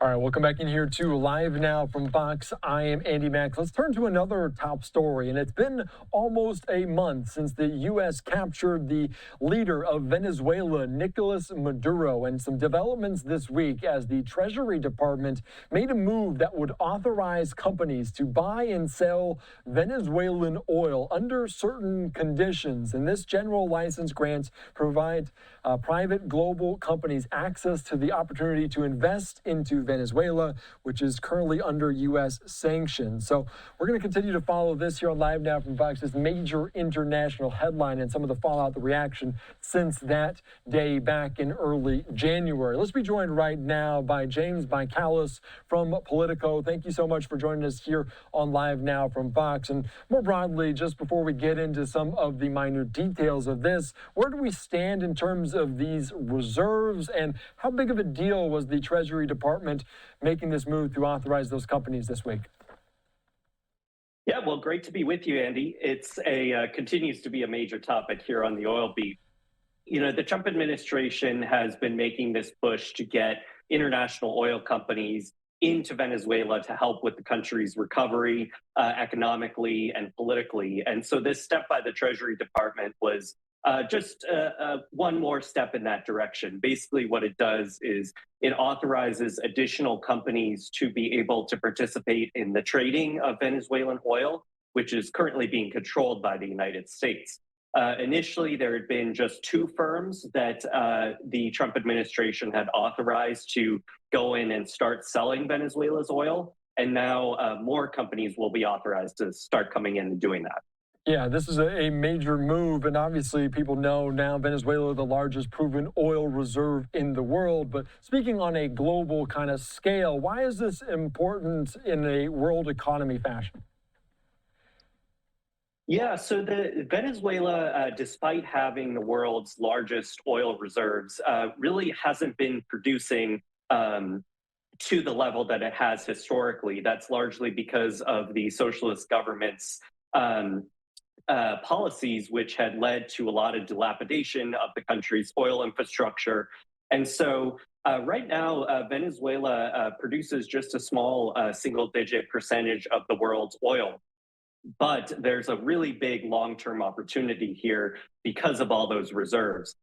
All right, welcome back in here to Live Now from Fox. I am Andy Max. Let's turn to another top story. And it's been almost a month since the U.S. captured the leader of Venezuela, Nicolas Maduro, and some developments this week as the Treasury Department made a move that would authorize companies to buy and sell Venezuelan oil under certain conditions. And this general license grants provide private global companies access to the opportunity to invest into Venezuela, which is currently under U.S. sanctions. So we're going to continue to follow this here on Live Now from Fox, this major international headline and some of the fallout, the reaction since that day back in early January. Let's be joined right now by James Bikales from Politico. Thank you so much for joining us here on Live Now from Fox. And more broadly, just before we get into some of the minute details of this, where do we stand in terms of these reserves, and how big of a deal was the Treasury Department making this move to authorize those companies this week? Yeah, well, great to be with you, Andy. It's a continues to be a major topic here on the oil beat. You know, the Trump administration has been making this push to get international oil companies into Venezuela to help with the country's recovery economically and politically. And so this step by the Treasury Department was just one more step in that direction. Basically, what it does is it authorizes additional companies to be able to participate in the trading of Venezuelan oil, which is currently being controlled by the United States. Initially, there had been just two firms that the Trump administration had authorized to go in and start selling Venezuela's oil. And now more companies will be authorized to start coming in and doing that. Yeah, this is a major move, and obviously people know now Venezuela, the largest proven oil reserve in the world. But speaking on a global kind of scale, why is this important in a world economy fashion? Yeah, so the Venezuela, despite having the world's largest oil reserves, really hasn't been producing to the level that it has historically. That's largely because of the socialist government's policies, which had led to a lot of dilapidation of the country's oil infrastructure. And so right now, Venezuela produces just a small single-digit percentage of the world's oil. But there's a really big long-term opportunity here because of all those reserves.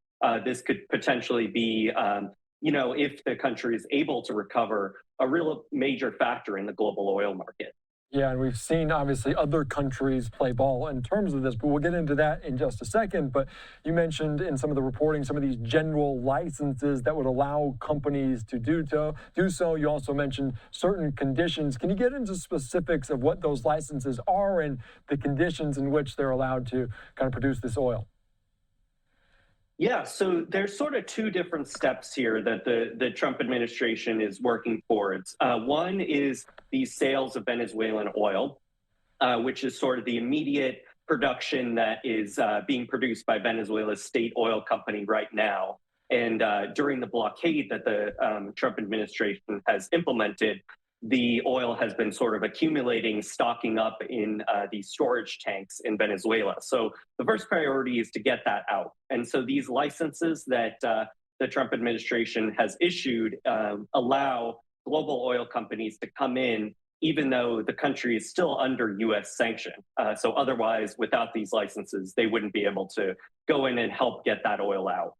This could potentially be, if the country is able to recover, a real major factor in the global oil market. Yeah, and we've seen, obviously, other countries play ball in terms of this, but we'll get into that in just a second. But you mentioned in some of the reporting some of these general licenses that would allow companies to do so. You also mentioned certain conditions. Can you get into specifics of what those licenses are and the conditions in which they're allowed to kind of produce this oil? Yeah, so there's sort of two different steps here that the Trump administration is working towards. One is the sales of Venezuelan oil, which is sort of the immediate production that is being produced by Venezuela's state oil company right now. And during the blockade that the Trump administration has implemented, the oil has been sort of accumulating, stocking up in these storage tanks in Venezuela. So the first priority is to get that out. And so these licenses that the Trump administration has issued allow global oil companies to come in, even though the country is still under U.S. sanction. So otherwise, without these licenses, they wouldn't be able to go in and help get that oil out.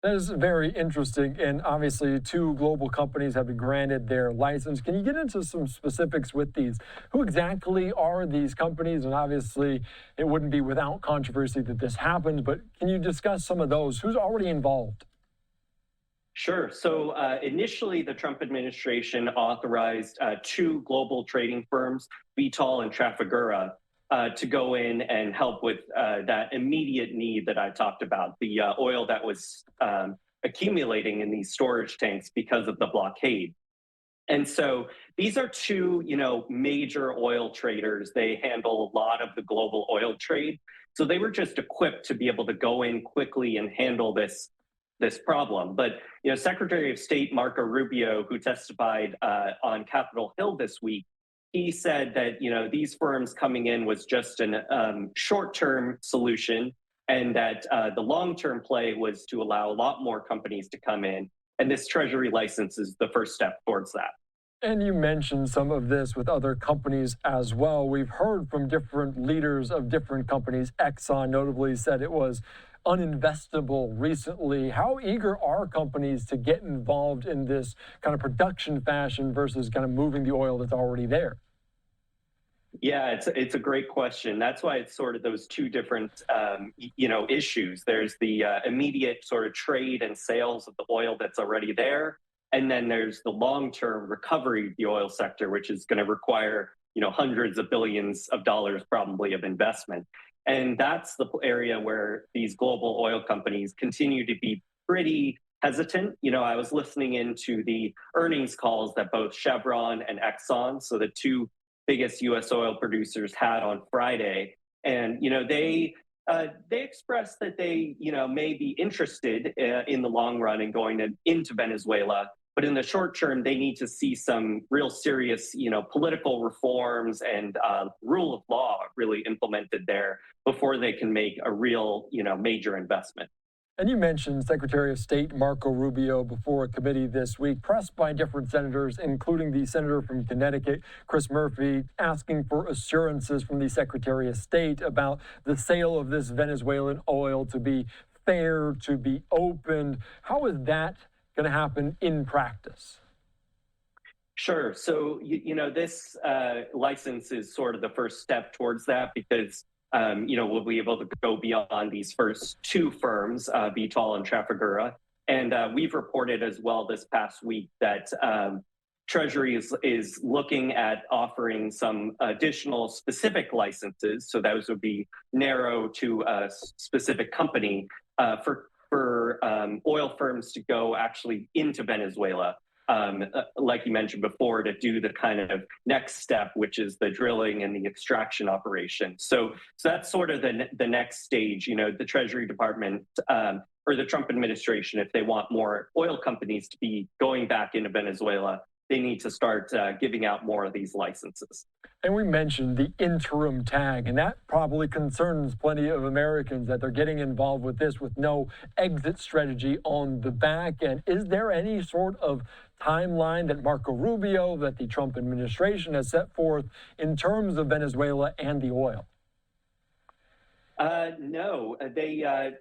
That is very interesting, and obviously two global companies have been granted their license. Can you get into some specifics with these? Who exactly are these companies? And obviously it wouldn't be without controversy that this happened, but can you discuss some of those? Who's already involved? Sure. So initially, the Trump administration authorized two global trading firms, Vitol and Trafigura, to go in and help with that immediate need that I talked about, the oil that was accumulating in these storage tanks because of the blockade. And so these are two, major oil traders. They handle a lot of the global oil trade. So they were just equipped to be able to go in quickly and handle this problem. But, Secretary of State Marco Rubio, who testified on Capitol Hill this week, he said that, these firms coming in was just an short-term solution, and that the long-term play was to allow a lot more companies to come in And this treasury license is the first step towards that. And you mentioned some of this with other companies as well. We've heard from different leaders of different companies. Exxon notably said it was uninvestable recently. How eager are companies to get involved in this kind of production fashion versus kind of moving the oil that's already there? Yeah, it's a great question. That's why it's sort of those two different issues. There's the immediate sort of trade and sales of the oil that's already there, and then there's the long-term recovery of the oil sector, which is going to require hundreds of billions of dollars probably of investment. And that's the area where these global oil companies continue to be pretty hesitant. I was listening into the earnings calls that both Chevron and Exxon, so the two biggest U.S. oil producers, had on Friday, and they expressed that they may be interested in the long run in going into Venezuela, but in the short term they need to see some real serious political reforms and rule of law really implemented there before they can make a real major investment. And you mentioned Secretary of State Marco Rubio before a committee this week, pressed by different senators, including the senator from Connecticut, Chris Murphy, asking for assurances from the Secretary of State about the sale of this Venezuelan oil to be fair, to be open. How is that going to happen in practice? Sure. So, this license is sort of the first step towards that because we'll be able to go beyond these first two firms, Vitol and Trafigura. And we've reported as well this past week that Treasury is looking at offering some additional specific licenses. So those would be narrow to a specific company for oil firms to go actually into Venezuela. Like you mentioned before, to do the kind of next step, which is the drilling and the extraction operation. So that's sort of the next stage. The Treasury Department or the Trump administration, if they want more oil companies to be going back into Venezuela, they need to start giving out more of these licenses. And we mentioned the interim tag, and that probably concerns plenty of Americans that they're getting involved with this with no exit strategy on the back end. Is there any sort of timeline that Marco Rubio, that the Trump administration has set forth in terms of Venezuela and the oil? No,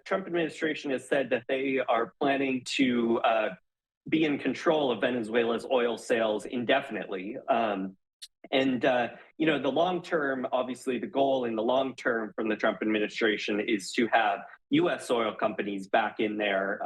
Trump administration has said that they are planning to be in control of Venezuela's oil sales indefinitely. The long term, obviously, the goal in the long term from the Trump administration is to have U.S. oil companies back in there,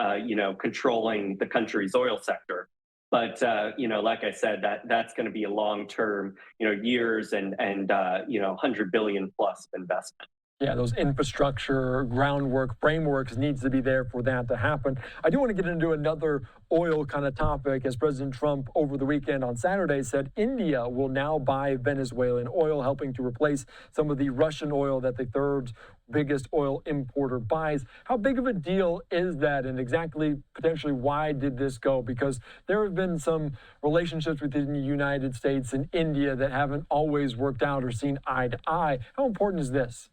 controlling the country's oil sector. But like I said, that's going to be a long term, years and $100 billion plus of investment. Yeah, those infrastructure, groundwork, frameworks needs to be there for that to happen. I do want to get into another oil kind of topic, as President Trump over the weekend on Saturday said India will now buy Venezuelan oil, helping to replace some of the Russian oil that the third biggest oil importer buys. How big of a deal is that, and exactly potentially why did this go? Because there have been some relationships within the United States and India that haven't always worked out or seen eye to eye. How important is this?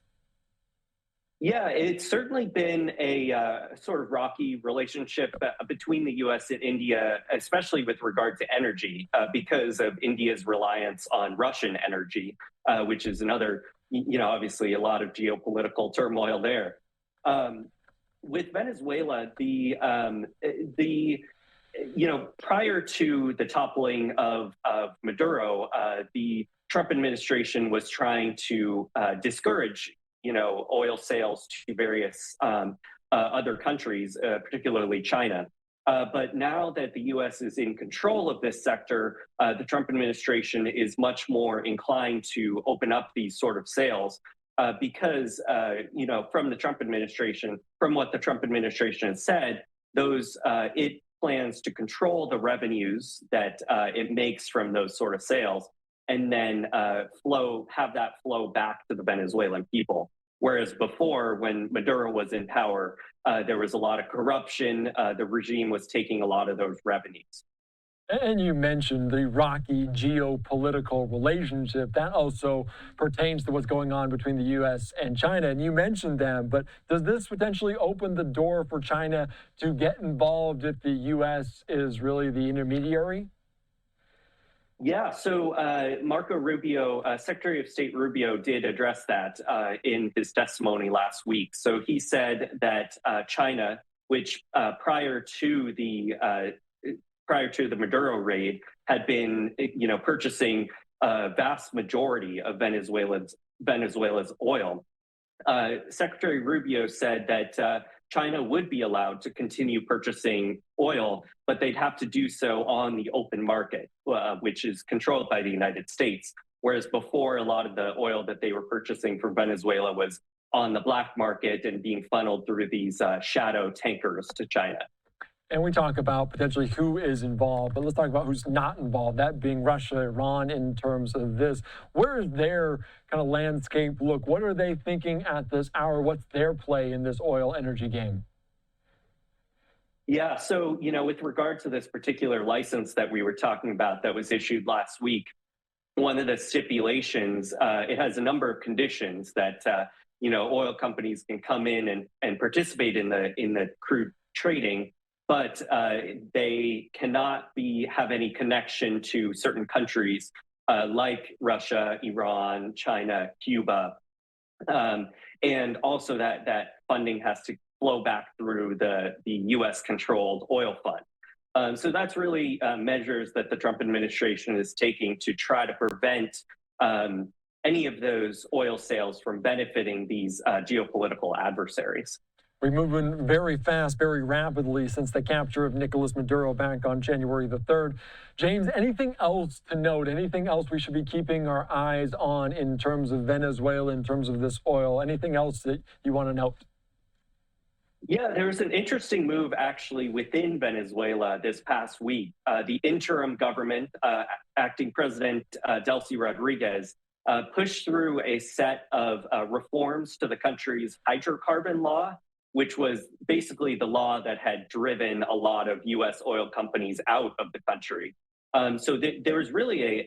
Yeah, it's certainly been a sort of rocky relationship between the U.S. and India, especially with regard to energy, because of India's reliance on Russian energy, which is another, obviously a lot of geopolitical turmoil there. With Venezuela, prior to the toppling of Maduro, the Trump administration was trying to discourage oil sales to various other countries, particularly China. But now that the U.S. is in control of this sector, the Trump administration is much more inclined to open up these sort of sales because, from the Trump administration, from what the Trump administration has said, it plans to control the revenues that it makes from those sort of sales, and then have that flow back to the Venezuelan people. Whereas before, when Maduro was in power, there was a lot of corruption. The regime was taking a lot of those revenues. And you mentioned the rocky geopolitical relationship. That also pertains to what's going on between the U.S. and China. And you mentioned them, but does this potentially open the door for China to get involved if the U.S. is really the intermediary? Yeah, so Marco Rubio, Secretary of State Rubio, did address that in his testimony last week. So he said that China, which prior to the Maduro raid, had been, purchasing a vast majority of Venezuela's oil. Secretary Rubio said that China would be allowed to continue purchasing oil, but they'd have to do so on the open market, which is controlled by the United States. Whereas before, a lot of the oil that they were purchasing from Venezuela was on the black market and being funneled through these shadow tankers to China. And we talk about potentially who is involved, but let's talk about who's not involved, that being Russia, Iran in terms of this. Where is their kind of landscape look? What are they thinking at this hour? What's their play in this oil energy game? Yeah, so, with regard to this particular license that we were talking about that was issued last week, one of the stipulations, it has a number of conditions that, oil companies can come in and participate in the crude trading, but they cannot have any connection to certain countries like Russia, Iran, China, Cuba, and also that funding has to flow back through the U.S.-controlled oil fund. So that's really measures that the Trump administration is taking to try to prevent any of those oil sales from benefiting these geopolitical adversaries. We're moving very fast, very rapidly since the capture of Nicolas Maduro back on January the 3rd. James, anything else to note? Anything else we should be keeping our eyes on in terms of Venezuela, in terms of this oil? Anything else that you want to note? Yeah, there was an interesting move actually within Venezuela this past week. The interim government, acting President Delcy Rodriguez, pushed through a set of reforms to the country's hydrocarbon law, which was basically the law that had driven a lot of U.S. oil companies out of the country. So there was really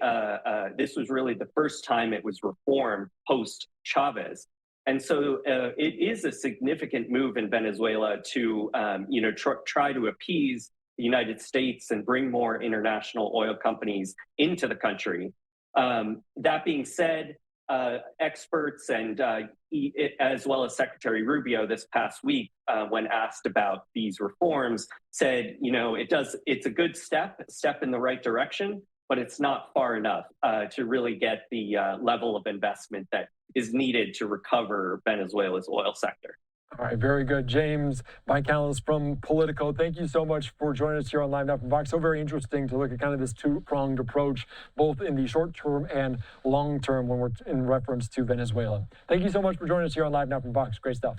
this was really the first time it was reformed post Chavez. And so it is a significant move in Venezuela to, try to appease the United States and bring more international oil companies into the country. That being said, experts and as well as Secretary Rubio this past week, when asked about these reforms, said, it's a good step in the right direction, but it's not far enough to really get the level of investment that is needed to recover Venezuela's oil sector. All right, very good. James Bikales from Politico, thank you so much for joining us here on LiveNOW from Fox. So very interesting to look at kind of this two-pronged approach, both in the short term and long term when we're in reference to Venezuela. Thank you so much for joining us here on LiveNOW from Fox. Great stuff.